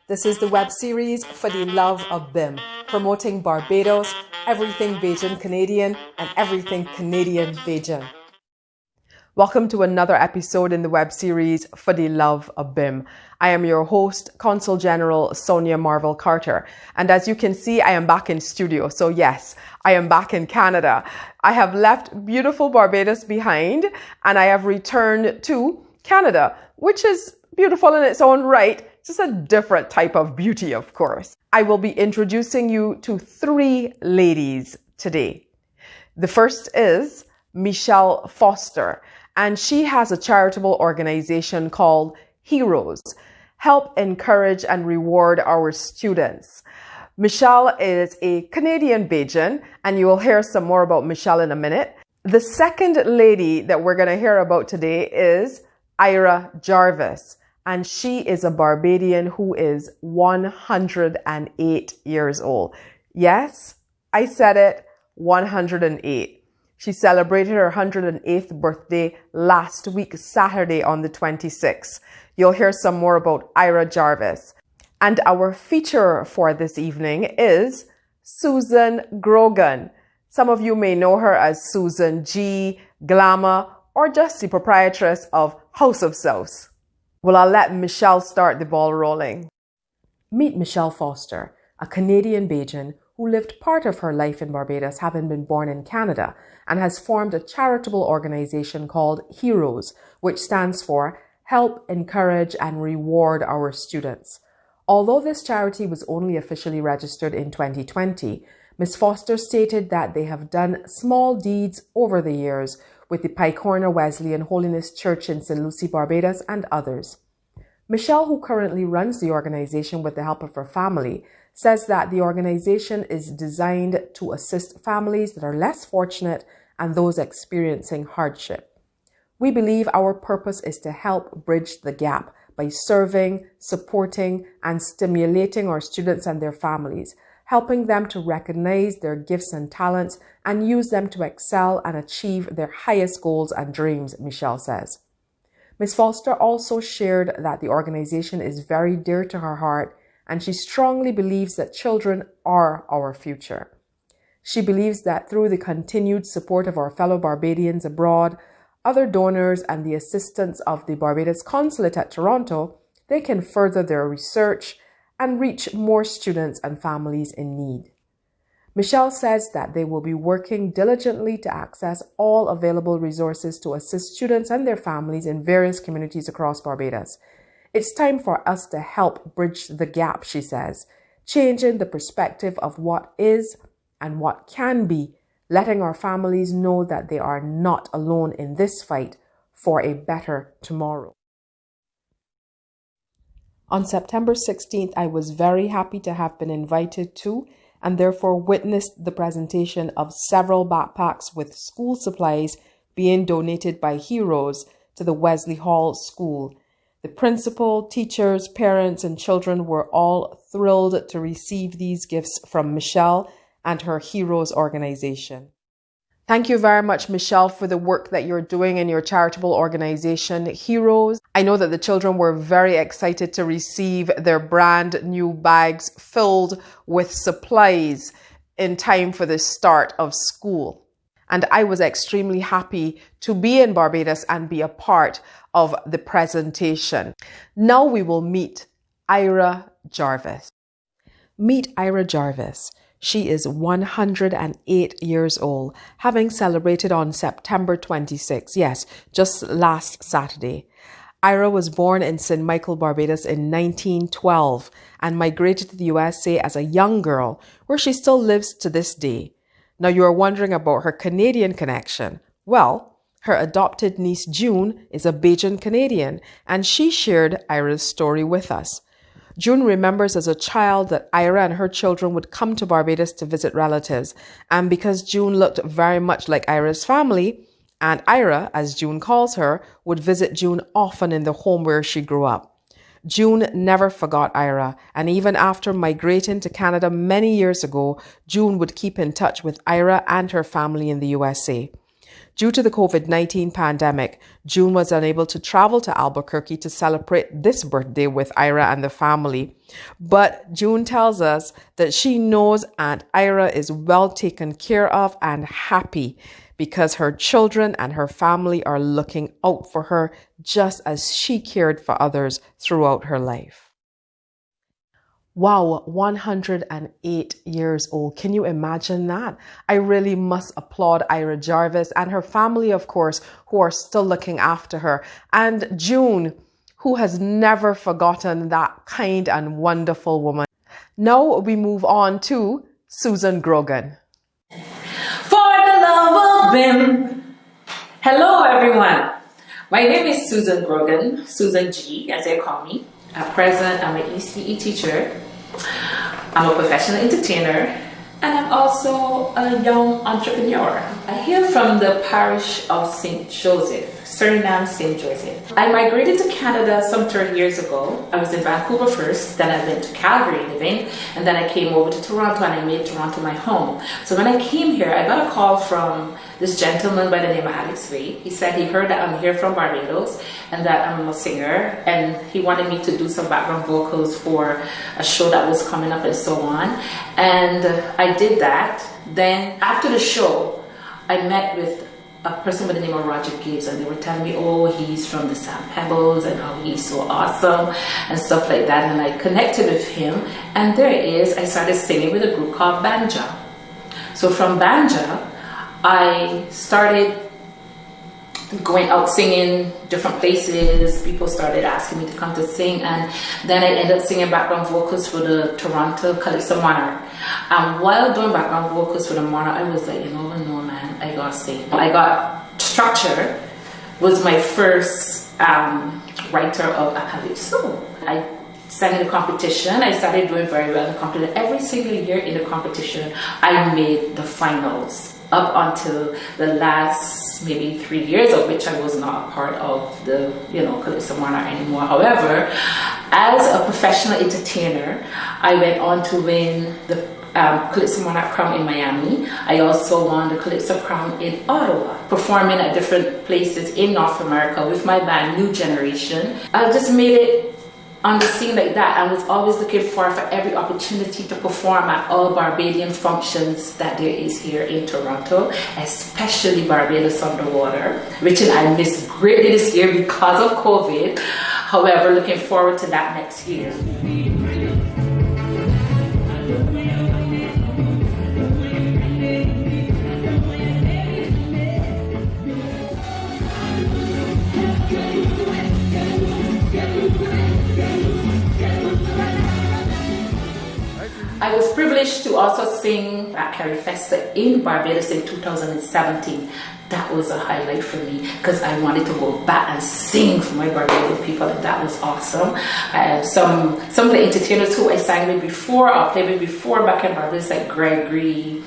This is the web series for the love of BIM, promoting Barbados, everything Bajan Canadian, and everything Canadian Bajan. Welcome to another episode in the web series for the love of BIM. I am your host, Consul General Sonia Marvel Carter. And as you can see, I am back in studio. So yes, I am back in Canada. I have left beautiful Barbados behind and I have returned to Canada, which is beautiful in its own right. Just a different type of beauty, of course. I will be introducing you to three ladies today. The first is Michelle Foster, and she has a charitable organization called H.E.R.O.S, Help, Encourage, and Reward Our Students. Michelle is a Canadian Bajan, and you will hear some more about Michelle in a minute. The second lady that we're going to hear about today is Ira Jarvis, and she is a Barbadian who is 108 years old. Yes, I said it, 108. She celebrated her 108th birthday last week, Saturday on the 26th. You'll hear some more about Ira Jarvis. And our feature for this evening is Susan Grogan. Some of you may know her as Susan G, Glamour, or just the proprietress of House of Sauce. Well, I'll let Michelle start the ball rolling. Meet Michelle Foster, a Canadian Bajan who lived part of her life in Barbados, having been born in Canada, and has formed a charitable organization called H.E.R.O.S, which stands for Help, Encourage, and Reward Our Students. Although this charity was only officially registered in 2020, Ms. Foster stated that they have done small deeds over the years with the Pike Corner Wesleyan Holiness Church in St. Lucie, Barbados, and others. Michelle, who currently runs the organization with the help of her family, says that the organization is designed to assist families that are less fortunate and those experiencing hardship. We believe our purpose is to help bridge the gap by serving, supporting, and stimulating our students and their families, helping them to recognize their gifts and talents and use them to excel and achieve their highest goals and dreams, Michelle says. Ms. Foster also shared that the organization is very dear to her heart, and she strongly believes that children are our future. She believes that through the continued support of our fellow Barbadians abroad, other donors, and the assistance of the Barbados Consulate at Toronto, they can further their research and reach more students and families in need. Michelle says that they will be working diligently to access all available resources to assist students and their families in various communities across Barbados. It's time for us to help bridge the gap, she says, changing the perspective of what is and what can be, letting our families know that they are not alone in this fight for a better tomorrow. On September 16th, I was very happy to have been invited to and therefore witnessed the presentation of several backpacks with school supplies being donated by H.E.R.O.S to the Wesley Hall School. The principal, teachers, parents, and children were all thrilled to receive these gifts from Michelle and her H.E.R.O.S organization. Thank you very much, Michelle, for the work that you're doing in your charitable organization, H.E.R.O.S. I know that the children were very excited to receive their brand new bags filled with supplies in time for the start of school. And I was extremely happy to be in Barbados and be a part of the presentation. Now we will meet Ira Jarvis. Meet Ira Jarvis. She is 108 years old, having celebrated on September 26, yes, just last Saturday. Ira was born in St. Michael, Barbados in 1912 and migrated to the USA as a young girl, where she still lives to this day. Now you are wondering about her Canadian connection. Well, her adopted niece June is a Bajan Canadian, and she shared Ira's story with us. June remembers as a child that Ira and her children would come to Barbados to visit relatives, and because June looked very much like Ira's family, and Ira, as June calls her, would visit June often in the home where she grew up. June never forgot Ira, and even after migrating to Canada many years ago, June would keep in touch with Ira and her family in the USA. Due to the COVID-19 pandemic, June was unable to travel to Albuquerque to celebrate this birthday with Ira and the family. But June tells us that she knows Aunt Ira is well taken care of and happy because her children and her family are looking out for her just as she cared for others throughout her life. Wow, 108 years old. Can you imagine that? I really must applaud Ira Jarvis and her family, of course, who are still looking after her. And June, who has never forgotten that kind and wonderful woman. Now we move on to Susan Grogan. For the love of BIM. Hello, everyone. My name is Susan Grogan, Susan G, as they call me. At present, I'm an ECE teacher. I'm a professional entertainer, and I'm also a young entrepreneur. I hail from the parish of St. Joseph, Suriname, St. Joseph. I migrated to Canada some 30 years ago. I was in Vancouver first, then I went to Calgary living, and then I came over to Toronto and I made Toronto my home. So when I came here, I got a call from this gentleman by the name of Alex Ray. He said he heard that I'm here from Barbados and that I'm a singer, and he wanted me to do some background vocals for a show that was coming up and so on. And I did that. Then after the show, I met with a person by the name of Roger Gibbs, and they were telling me, oh, he's from the Sand Pebbles and how he's so awesome and stuff like that. And I connected with him, and there it is. I started singing with a group called Banja. So from Banja, I started going out singing different places. People started asking me to come to sing, and then I ended up singing background vocals for the Toronto Calypso Monarch. And while doing background vocals for the Monarch, I was like, no man, I gotta sing. I got Structure was my first writer of a calypso. I sang in the competition. I started doing very well in the competition. Every single year in the competition, I made the finals, up until the last maybe 3 years, of which I was not a part of the Calypso Monarch anymore. However, as a professional entertainer, I went on to win the Calypso Monarch Crown in Miami. I also won the Calypso Crown in Ottawa, performing at different places in North America with my band New Generation. I just made it on the scene like that. I was always looking for every opportunity to perform at all Barbadian functions that there is here in Toronto, especially Barbados on the Water, which I missed greatly this year because of COVID. However, looking forward to that next year. I was privileged to also sing at H.E.R.O.S Festa in Barbados in 2017. That was a highlight for me because I wanted to go back and sing for my Barbados people, and that was awesome. Some of the entertainers who I sang with before or played with before back in Barbados, like Gregory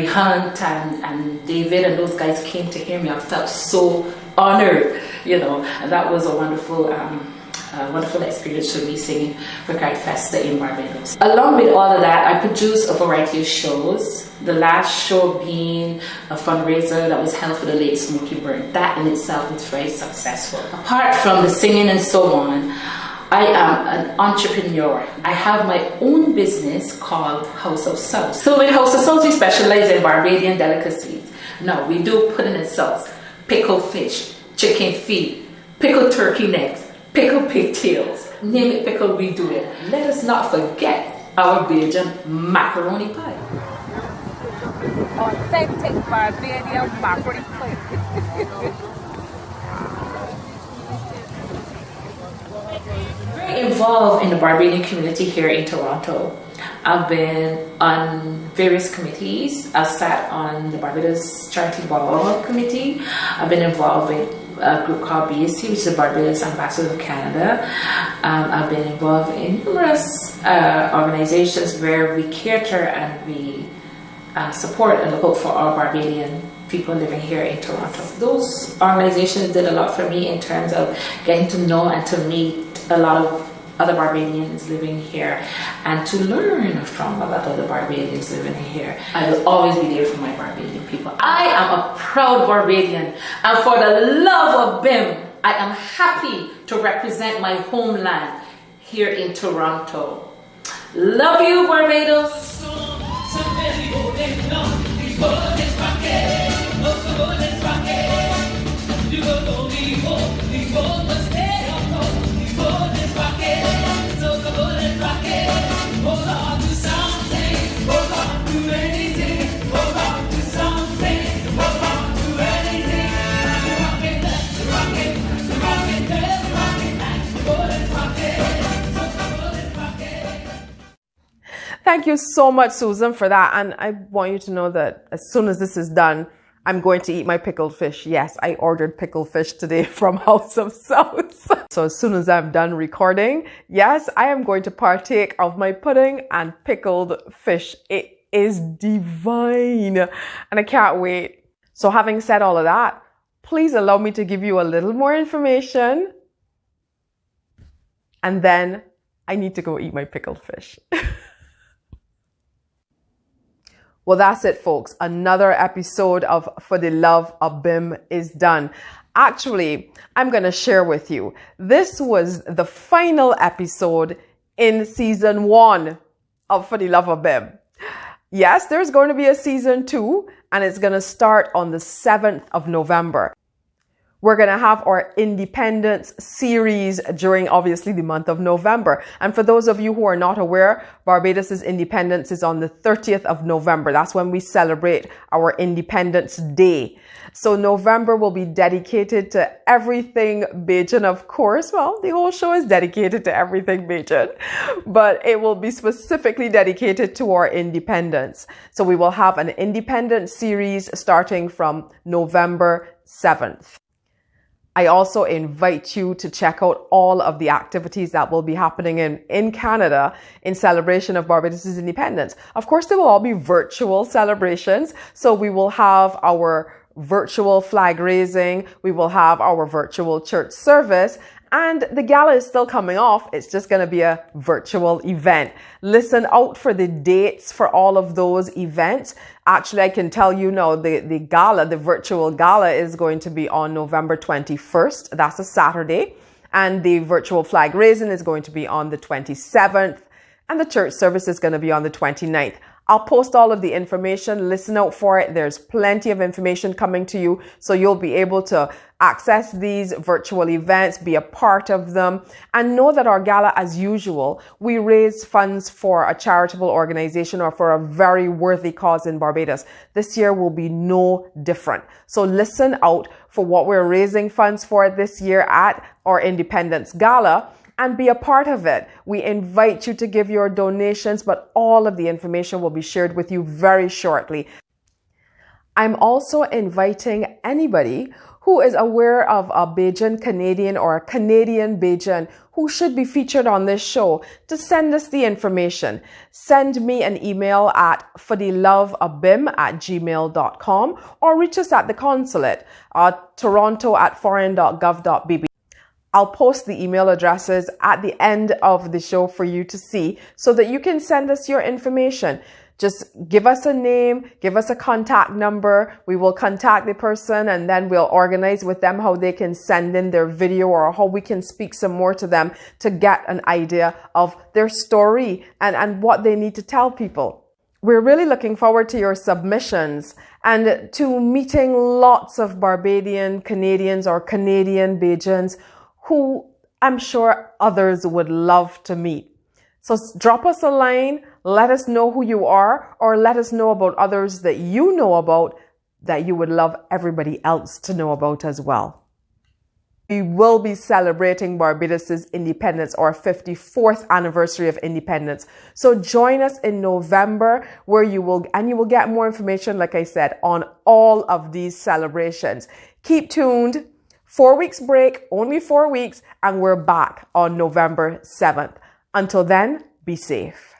Hunt and David, and those guys came to hear me. I felt so honored, and that was a wonderful experience for me singing for H.E.R.O.S Festa in Barbados. Along with all of that, I produced a variety of shows. The last show being a fundraiser that was held for the late Smokey Bird. That in itself was very successful. Apart from the singing and so on, I am an entrepreneur. I have my own business called House of Sauce. So with House of Sauce, we specialize in Barbadian delicacies. Now, we do pudding and sauce, pickled fish, chicken feet, pickled turkey necks, pickled pigtails, name it pickle, we do it. Let us not forget our Bajan macaroni pie. Authentic Barbadian macaroni pie. Very involved in the Barbadian community here in Toronto. I've been on various committees. I've sat on the Barbados Charity Ball Committee. I've been involved with a group called BAC, which is the Barbados-Canada. I've been involved in numerous organizations where we cater and we support and look out for our Barbadian people living here in Toronto. Those organizations did a lot for me in terms of getting to know and to meet a lot of other Barbadians living here and to learn from about other Barbadians living here. I will always be there for my Barbadian people. I am a proud Barbadian, and for the love of BIM, I am happy to represent my homeland here in Toronto. Love you, Barbados! Thank you so much, Susan, for that. And I want you to know that as soon as this is done, I'm going to eat my pickled fish. Yes, I ordered pickled fish today from House of South. So as soon as I'm done recording, yes, I am going to partake of my pudding and pickled fish. It is divine and I can't wait. So having said all of that, please allow me to give you a little more information. And then I need to go eat my pickled fish. Well, that's it, folks. Another episode of Fuhdeloveuhbim is done. Actually, I'm going to share with you. This was the final episode in season 1 of Fuhdeloveuhbim. Yes, there's going to be a season 2, and it's going to start on the 7th of November. We're going to have our Independence series during, obviously, the month of November. And for those of you who are not aware, Barbados' independence is on the 30th of November. That's when we celebrate our Independence Day. So November will be dedicated to everything Bajan, of course. Well, the whole show is dedicated to everything Bajan, but it will be specifically dedicated to our independence. So we will have an Independence series starting from November 7th. I also invite you to check out all of the activities that will be happening in Canada in celebration of Barbados' independence. Of course, they will all be virtual celebrations. So we will have our virtual flag raising. We will have our virtual church service. And the gala is still coming off. It's just going to be a virtual event. Listen out for the dates for all of those events. Actually, I can tell you now, the gala, the virtual gala is going to be on November 21st. That's a Saturday. And the virtual flag raising is going to be on the 27th. And the church service is going to be on the 29th. I'll post all of the information. Listen out for it. There's plenty of information coming to you. So you'll be able to access these virtual events, be a part of them, and know that our gala, as usual, we raise funds for a charitable organization or for a very worthy cause in Barbados. This year will be no different. So listen out for what we're raising funds for this year at our Independence Gala, and be a part of it. We invite you to give your donations, but all of the information will be shared with you very shortly. I'm also inviting anybody who is aware of a Bajan Canadian or a Canadian Bajan who should be featured on this show to send us the information. Send me an email at fuhdeloveuhbim@gmail.com or reach us at the consulate, toronto@foreign.gov.bb. I'll post the email addresses at the end of the show for you to see so that you can send us your information. Just give us a name, give us a contact number. We will contact the person and then we'll organize with them how they can send in their video or how we can speak some more to them to get an idea of their story and what they need to tell people. We're really looking forward to your submissions and to meeting lots of Barbadian Canadians or Canadian Bajans who I'm sure others would love to meet. So drop us a line, let us know who you are, or let us know about others that you know about that you would love everybody else to know about as well. We will be celebrating Barbados' independence, our 54th anniversary of independence. So join us in November where you will get more information, like I said, on all of these celebrations. Keep tuned. 4 weeks break, only 4 weeks, and we're back on November 7th. Until then, be safe.